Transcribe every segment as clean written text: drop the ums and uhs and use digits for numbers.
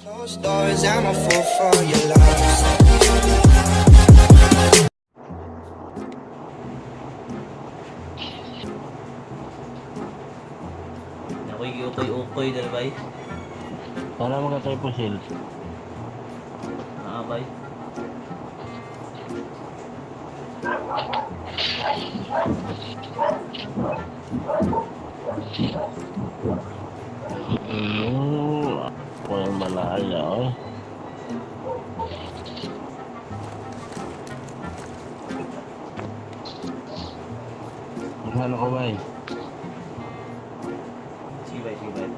Closed doors, I'm a fool for your love. Ako'y ukoy-ukoy dahil bay. Para makatay po sil. Bay. Ako yung malaya eh. Ano ko ba eh? Sige bay.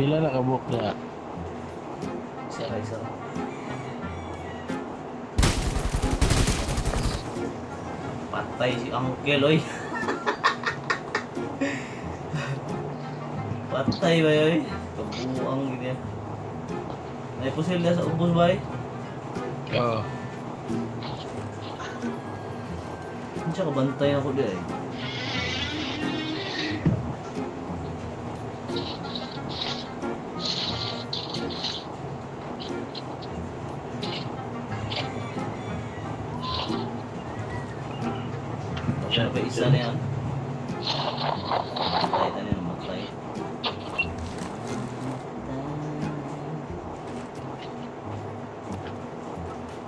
Pila na kabuk niya? Isa. Patay si Uncle, oy. Patay ba yun? Kabuang ganyan. May pusil na sa ubos ba eh? Oo. Hindi siya kabantay ako di eh. Siya ba isa na yan? Matay na yan, matay.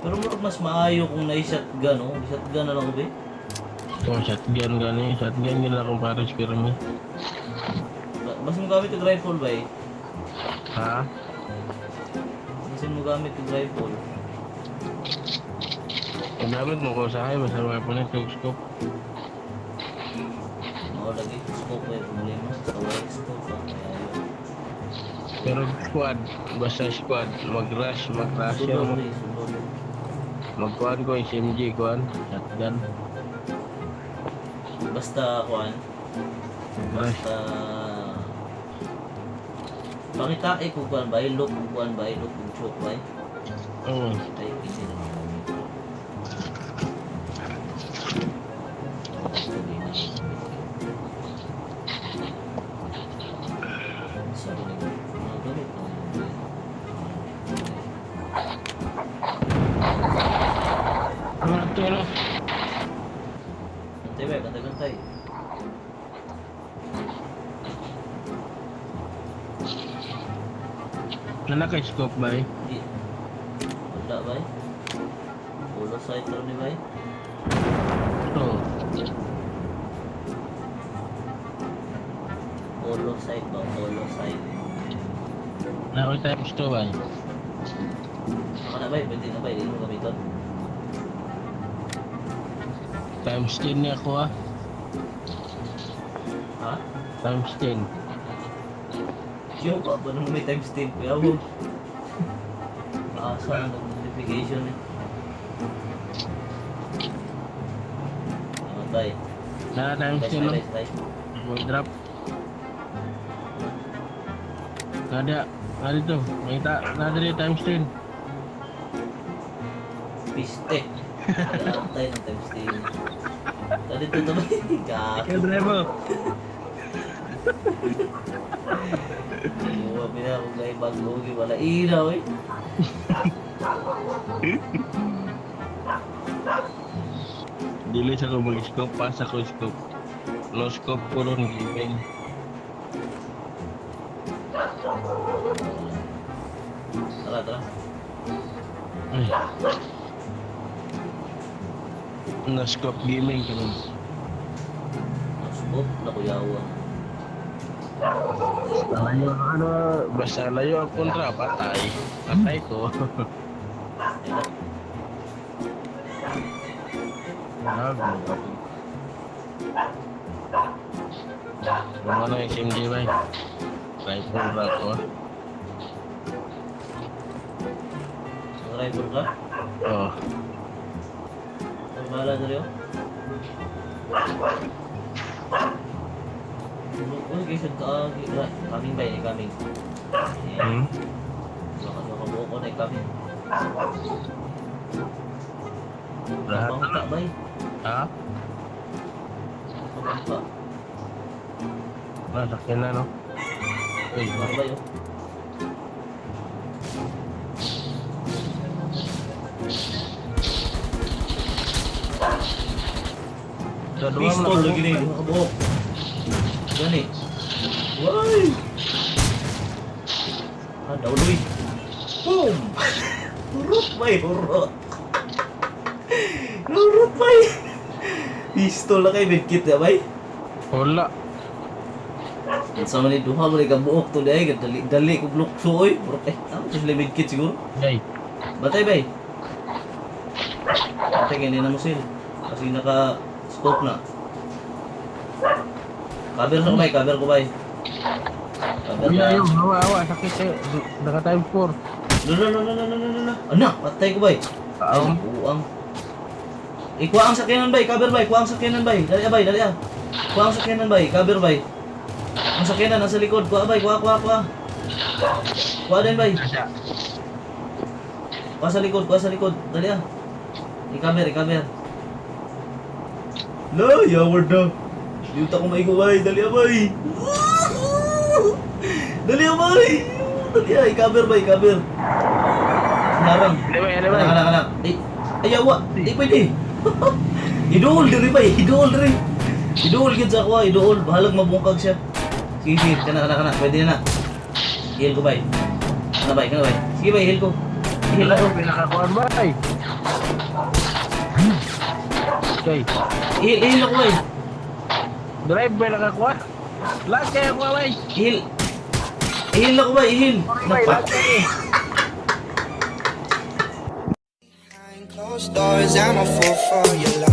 Pero mas maayo kung na-shotgun, oh. Shotgun na lang ko ba eh? Kung shotgun gani, shotgun gila kung pares pirmi. Mas mo gamit yung rifle ba eh? Ha? Mas mo gamit yung rifle. Kung dapat mo ko sahay, basta mga po na scope. Oo, lagi. Scope eh, problema. Sa white scope, ah. Kaya yun. Pero squad, basta squad, mag-rush Sulod yun. eh, sulod. Mag-kuhan ko, SMG kuhan, shotgun. Basta, kuhan. Basta... Pangita eh kung kuhan ba, look kung kuhan ba, look kung choke ba. Oo. Ay, hindi na. Ano ito na? Bantay ba? Bantay. Naka-scope ba eh? Hindi. Wala ba eh? Polo side lang ni ba eh? Oo. Polo side ba? Polo side. Naka times 2 ba eh? Baka na ba eh? Pwede na ba eh? Hindi mo gamiton? Times 10 niya ako ah. Ha? Times 10. Yung pa ba nung may times 10? Kaya mo. Asa ang notification eh. Namatay. Naka times 10 no? Nice. Will drop. Ada dito. Makita. Nada dito times 10. Piste. Namatay ng times 10. Tadi ito naman. Gako. driver. Yung pinakagay bago. Wala ilaw eh. Dili sa ko mag-scope. Pas ako scope. No scope ko ron. Gipin. Tara. Ay. No scope gaming ka nun. Nasubok na kuyawan. Layo ano, basta layo ang kontra, patay. Patay ko. Kung ano yung SMG ba? Rifle ba ito? Driver ka? Oo. Ay, bahala na rin. Uy, kasi kaming ba yun? Kaming. Baka na kaming. Lahat. Pangita ba yun? Ha? Pababa. Nasakyan na, no? Uy, Pababa yun. sa duwa mo Pistol na lagi ni. Nakabuhok. Gani. Why? Daw Luy. Boom! Hurot bay, hurot. Hurot bay. Pistol na kay medkit na bay. Wala. Sa man ni duha mo ni kabuok to dai dali ko blukso oy. Tama just limit kit siguro. Yay. Batay bay. Batay gani na mo sil. Kasi naka scope na. Kabir sa bay, kabir ko bay. Kabir Uy, na. ayaw. Hawa, sakit eh. Naka time 4. No. Anak, patay ko bay. Ay, buang. Ikuha ang sakyanan bay, kabir bay, kuha ang sakyanan bay. Dali bay, dali ah. Kuha ang sakyanan bay, kabir bay. Ang sakyanan nasa likod, kuha bay, kuha. Kuha din bay. Kuha sa likod, dali ah. Ikamer. No, yaward na. Dito ko maigo bay, dali ah bay. Dali ah bay. Dali ah, ikamer bay, kamer. Narang. Anak. Ayawa, di pwede. Idol diri bay, idol diri. Idol gid sa kuha, idol. Bahalag mabungkag siya. Sige, kana. Pwede na. Heal ko bay. Kana bay. Sige bay, heal ko. Heal ako. Pinakakuan ba ay? Okay. Heal ako bay. Drive ba nakakuha? Lag kaya kuha bay. Heal ako bay, heal. Lag kaya. Behind closed doors, I'm a fool for your love.